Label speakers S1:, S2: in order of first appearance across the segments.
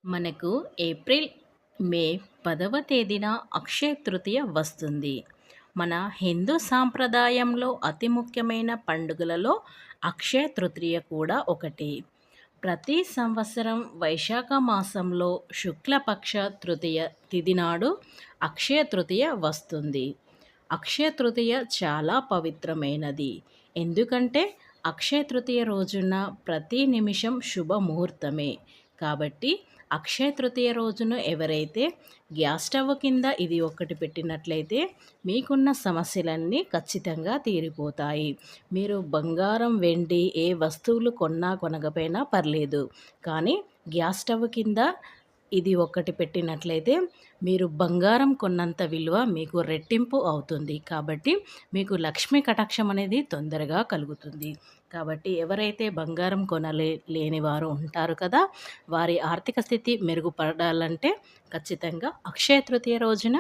S1: మనకు ఏప్రిల్, మే 10వ తేదీన అక్షయ తృతీయ వస్తుంది. మన హిందూ సాంప్రదాయంలో అతి ముఖ్యమైన పండుగలలో అక్షయ తృతీయ కూడా ఒకటి. ప్రతి సంవత్సరం వైశాఖ మాసంలో శుక్లపక్ష తృతీయ తిథి నాడు అక్షయ తృతీయ వస్తుంది. అక్షయ తృతీయ చాలా పవిత్రమైనది. ఎందుకంటే అక్షయ తృతీయ రోజున ప్రతి నిమిషం శుభముహూర్తమే. కాబట్టి అక్షయ తృతీయ రోజున ఎవరైతే గ్యాస్ స్టవ్ కింద ఇది ఒకటి పెట్టినట్లయితే మీకున్న సమస్యలన్నీ ఖచ్చితంగా తీరిపోతాయి. మీరు బంగారం, వెండి ఏ వస్తువులు కొన్నా కొనకపోయినా పర్లేదు, కానీ గ్యాస్ స్టవ్ కింద ఇది ఒక్కటి పెట్టినట్లయితే మీరు బంగారం కొన్నంత విలువ మీకు రెట్టింపు అవుతుంది. కాబట్టి మీకు లక్ష్మీ కటాక్షం అనేది తొందరగా కలుగుతుంది. కాబట్టి ఎవరైతే బంగారం లేని వారు ఉంటారు కదా, వారి ఆర్థిక స్థితి మెరుగుపడాలంటే ఖచ్చితంగా అక్షయ తృతీయ రోజున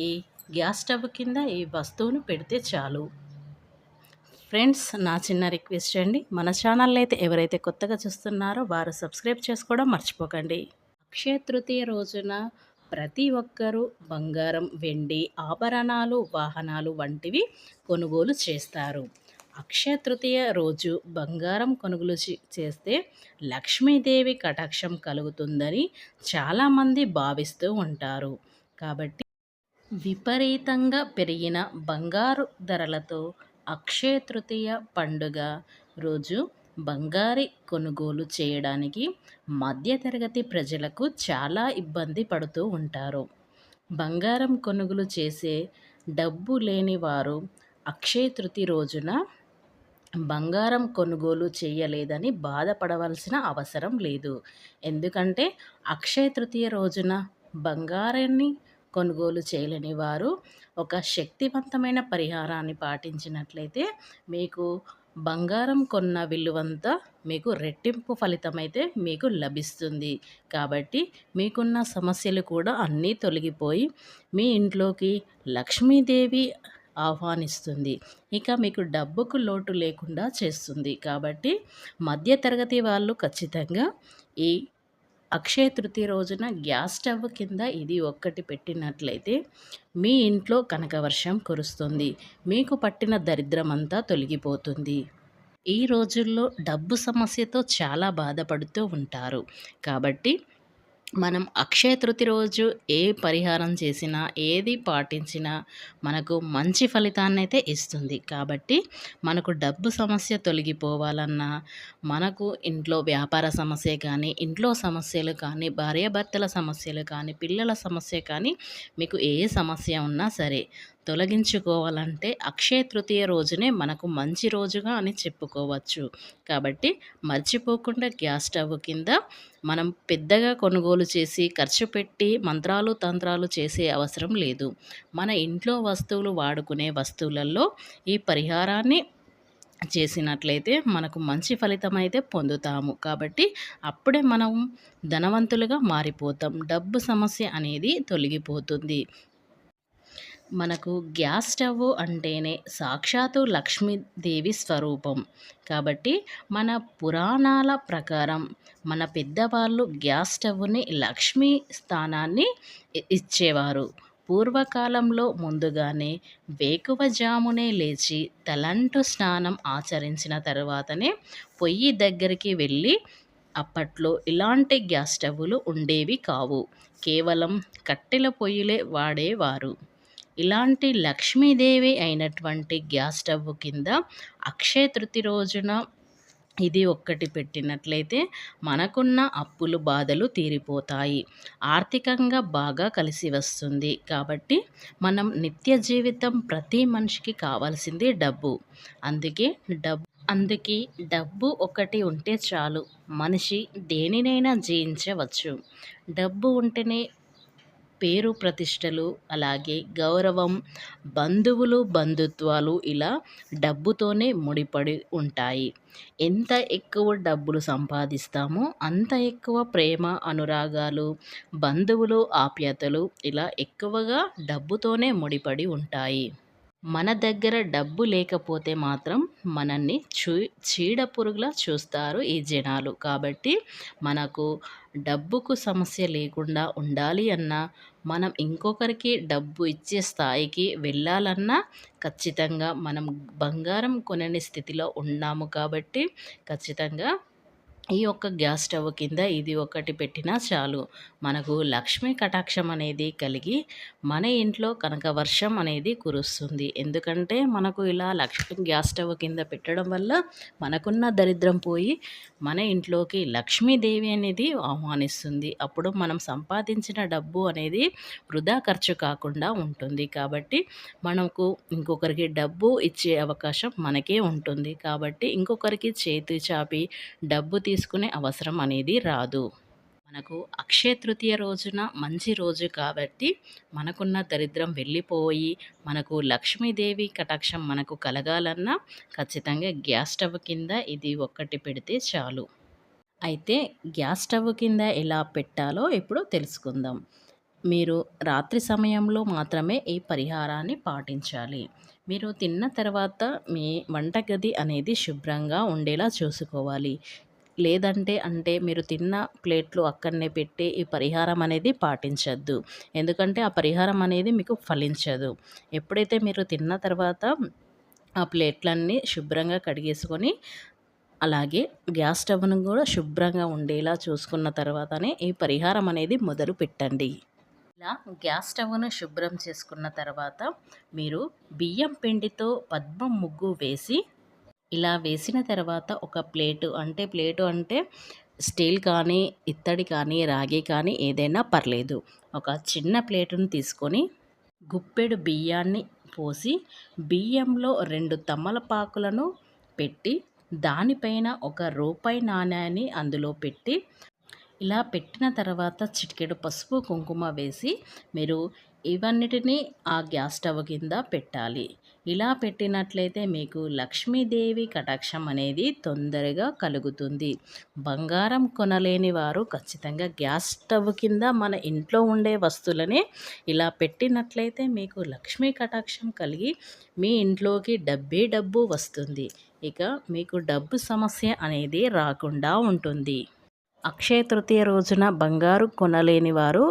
S1: ఈ గ్యాస్ స్టవ్ కింద ఈ వస్తువును పెడితే చాలు. ఫ్రెండ్స్, నా చిన్న రిక్వెస్ట్ అండి, మన ఛానల్ అయితే ఎవరైతే కొత్తగా చూస్తున్నారో వారు సబ్స్క్రైబ్ చేసుకోవడం మర్చిపోకండి. అక్షయ తృతీయ రోజున ప్రతి ఒక్కరూ బంగారం, వెండి, ఆభరణాలు, వాహనాలు వంటివి కొనుగోలు చేస్తారు. అక్షయ తృతీయ రోజు బంగారం కొనుగోలు చేస్తే లక్ష్మీదేవి కటాక్షం కలుగుతుందని చాలామంది భావిస్తూ ఉంటారు. కాబట్టి విపరీతంగా పెరిగిన బంగారు ధరలతో అక్షయ తృతీయ పండుగ రోజు బంగారు కొనుగోలు చేయడానికి మధ్యతరగతి ప్రజలకు చాలా ఇబ్బంది పడుతూ ఉంటారు. బంగారం కొనుగోలు చేసే డబ్బు లేని వారు అక్షయ తృతీయ రోజున బంగారం కొనుగోలు చేయలేదని బాధపడవలసిన అవసరం లేదు. ఎందుకంటే అక్షయ తృతీయ రోజున బంగారాన్ని కొనుగోలు చేయలేని వారు ఒక శక్తివంతమైన పరిహారాన్ని పాటించినట్లయితే మీకు బంగారం కొన్న విలువంతా మీకు రెట్టింపు ఫలితమైతే మీకు లభిస్తుంది. కాబట్టి మీకున్న సమస్యలు కూడా అన్నీ తొలగిపోయి మీ ఇంట్లోకి లక్ష్మీదేవి ఆహ్వానిస్తుంది. ఇక మీకు డబ్బుకు లోటు లేకుండా చేస్తుంది. కాబట్టి మధ్యతరగతి వాళ్ళు ఖచ్చితంగా ఈ అక్షయ తృతీయ రోజున గ్యాస్ స్టవ్ కింద ఇది ఒక్కటి పెట్టినట్లయితే మీ ఇంట్లో కనకవర్షం కురుస్తుంది. మీకు పట్టిన దరిద్రం అంతా తొలగిపోతుంది. ఈ రోజుల్లో డబ్బు సమస్యతో చాలా బాధపడుతూ ఉంటారు. కాబట్టి మనం అక్షయ తృతీయ రోజు ఏ పరిహారం చేసినా, ఏది పాటించినా మనకు మంచి ఫలితాన్నైతే ఇస్తుంది. కాబట్టి మనకు డబ్బు సమస్య తొలగిపోవాలన్నా, మనకు ఇంట్లో వ్యాపార సమస్య కానీ, ఇంట్లో సమస్యలు కానీ, భార్యాభర్తల సమస్యలు కానీ, పిల్లల సమస్య కానీ, మీకు ఏ సమస్య ఉన్నా సరే తొలగించుకోవాలంటే అక్షయ తృతీయ రోజునే మనకు మంచి రోజుగా అని చెప్పుకోవచ్చు. కాబట్టి మర్చిపోకుండా గ్యాస్ స్టవ్ కింద మనం పెద్దగా కొనుగోలు చేసి ఖర్చు పెట్టి మంత్రాలు తంత్రాలు చేసే అవసరం లేదు. మన ఇంట్లో వస్తువులు వాడుకునే వస్తువులలో ఈ పరిహారాన్ని చేసినట్లయితే మనకు మంచి ఫలితం అయితే పొందుతాము. కాబట్టి అప్పుడే మనం ధనవంతులుగా మారిపోతాం. డబ్బు సమస్య అనేది తొలగిపోతుంది. మనకు గ్యాస్ స్టవ్ అంటేనే సాక్షాత్తు లక్ష్మీదేవి స్వరూపం. కాబట్టి మన పురాణాల ప్రకారం మన పెద్దవాళ్ళు గ్యాస్ స్టవ్ని లక్ష్మీ స్థానాన్ని ఇచ్చేవారు. పూర్వకాలంలో ముందుగానే వేకువజామునే లేచి తలంటు స్నానం ఆచరించిన తర్వాతనే పొయ్యి దగ్గరికి వెళ్ళి, అప్పట్లో ఇలాంటి గ్యాస్ స్టవ్వులు ఉండేవి కావు. కేవలం కట్టెల పొయ్యిలే వాడేవారు. ఇలాంటి లక్ష్మీదేవి అయినటువంటి గ్యాస్ స్టవ్ కింద అక్షయ తృతీయ రోజున ఇది ఒక్కటి పెట్టినట్లయితే మనకున్న అప్పులు బాధలు తీరిపోతాయి. ఆర్థికంగా బాగా కలిసి వస్తుంది. కాబట్టి మనం నిత్య జీవితం ప్రతి మనిషికి కావాల్సింది డబ్బు. అందుకే డబ్బు ఒకటి ఉంటే చాలు, మనిషి దేనినైనా జయించవచ్చు. డబ్బు ఉంటేనే పేరు ప్రతిష్టలు, అలాగే గౌరవం, బంధువులు, బంధుత్వాలు ఇలా డబ్బుతోనే ముడిపడి ఉంటాయి. ఎంత ఎక్కువ డబ్బులు సంపాదిస్తామో అంత ఎక్కువ ప్రేమ, అనురాగాలు, బంధువులు, ఆప్యాయతలు ఇలా ఎక్కువగా డబ్బుతోనే ముడిపడి ఉంటాయి. మన దగ్గర డబ్బు లేకపోతే మాత్రం మనల్ని చీడ పురుగులా చూస్తారు ఈ జనాలు. కాబట్టి మనకు డబ్బుకు సమస్య లేకుండా ఉండాలి అన్నా, మనం ఇంకొకరికి డబ్బు ఇచ్చే స్థాయికి వెళ్ళాలన్నా ఖచ్చితంగా మనం బంగారం కొనని స్థితిలో ఉన్నాము కాబట్టి ఖచ్చితంగా ఈ యొక్క గ్యాస్ స్టవ్ కింద ఇది ఒకటి పెట్టినా చాలు. మనకు లక్ష్మీ కటాక్షం అనేది కలిగి మన ఇంట్లో కనక వర్షం అనేది కురుస్తుంది. ఎందుకంటే మనకు ఇలా లక్ష్మీ గ్యాస్ స్టవ్ కింద పెట్టడం వల్ల మనకున్న దరిద్రం పోయి మన ఇంట్లోకి లక్ష్మీదేవి అనేది ఆహ్వానిస్తుంది. అప్పుడు మనం సంపాదించిన డబ్బు అనేది వృధా ఖర్చు కాకుండా ఉంటుంది. కాబట్టి మనకు ఇంకొకరికి డబ్బు ఇచ్చే అవకాశం మనకే ఉంటుంది. కాబట్టి ఇంకొకరికి చేతి చాపి డబ్బు తీసుకునే అవసరం అనేది రాదు. మనకు అక్షయ తృతీయ రోజున మంచి రోజు కాబట్టి మనకున్న దరిద్రం వెళ్ళిపోయి మనకు లక్ష్మీదేవి కటాక్షం మనకు కలగాలన్నా ఖచ్చితంగా గ్యాస్ స్టవ్ కింద ఇది ఒక్కటి పెడితే చాలు. అయితే గ్యాస్ స్టవ్ కింద ఎలా పెట్టాలో ఇప్పుడు తెలుసుకుందాం. మీరు రాత్రి సమయంలో మాత్రమే ఈ పరిహారాన్ని పాటించాలి. మీరు తిన్న తర్వాత మీ వంటగది అనేది శుభ్రంగా ఉండేలా చూసుకోవాలి. లేదంటే మీరు తిన్న ప్లేట్లు అక్కడనే పెట్టి ఈ పరిహారం అనేది పాటించొద్దు. ఎందుకంటే ఆ పరిహారం అనేది మీకు ఫలించదు. ఎప్పుడైతే మీరు తిన్న తర్వాత ఆ ప్లేట్లన్నీ శుభ్రంగా కడిగేసుకొని అలాగే గ్యాస్ స్టవ్‌ను కూడా శుభ్రంగా ఉండేలా చూసుకున్న తర్వాతనే ఈ పరిహారం అనేది మొదలు పెట్టండి. ఇలా గ్యాస్ స్టవ్‌ను శుభ్రం చేసుకున్న తర్వాత మీరు బియ్యం పిండితో పద్మం ముగ్గు వేసి ఇలా వేసిన తర్వాత ఒక ప్లేటు అంటే స్టీల్ కానీ, ఇత్తడి కానీ, రాగి కానీ ఏదైనా పర్లేదు. ఒక చిన్న ప్లేటును తీసుకొని గుప్పెడు బియ్యాన్ని పోసి బియ్యంలో 2 తమలపాకులను పెట్టి దానిపైన ఒక రూపాయి నాణాన్ని అందులో పెట్టి ఇలా పెట్టిన తర్వాత చిటికెడు పసుపు కుంకుమ వేసి మీరు ఇవన్నిటినీ ఆ గ్యాస్ స్టవ్ కింద పెట్టాలి. ఇలా పెట్టినట్లయితే మీకు లక్ష్మీదేవి కటాక్షం అనేది తొందరగా కలుగుతుంది. బంగారం కొనలేని వారు ఖచ్చితంగా గ్యాస్ స్టవ్ కింద మన ఇంట్లో ఉండే వస్తువులనే ఇలా పెట్టినట్లయితే మీకు లక్ష్మీ కటాక్షం కలిగి మీ ఇంట్లోకి డబ్బే డబ్బు వస్తుంది. ఇక మీకు డబ్బు సమస్య అనేది రాకుండా ఉంటుంది. అక్షయ తృతీయ రోజున బంగారు కొనలేని వారు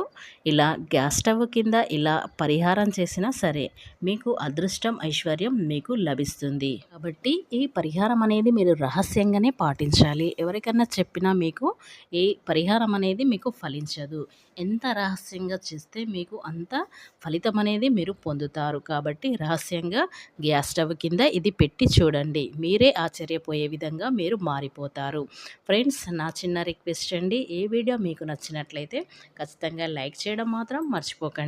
S1: ఇలా గ్యాస్ స్టవ్ కింద ఇలా పరిహారం చేసినా సరే మీకు అదృష్టం ఐశ్వర్యం మీకు లభిస్తుంది. కాబట్టి ఈ పరిహారం అనేది మీరు రహస్యంగానే పాటించాలి. ఎవరికన్నా చెప్పినా మీకు ఈ పరిహారం అనేది మీకు ఫలించదు. ఎంత రహస్యంగా చేస్తే మీకు అంత ఫలితం అనేది మీరు పొందుతారు. కాబట్టి రహస్యంగా గ్యాస్ స్టవ్ కింద ఇది పెట్టి చూడండి. మీరే ఆశ్చర్యపోయే విధంగా మీరు మారిపోతారు. ఫ్రెండ్స్, నా చిన్న రిక్వెస్ట్ అండి, ఈ వీడియో మీకు నచ్చినట్లయితే ఖచ్చితంగా లైక్ చేయడం మాత్రం మర్చిపోకండి.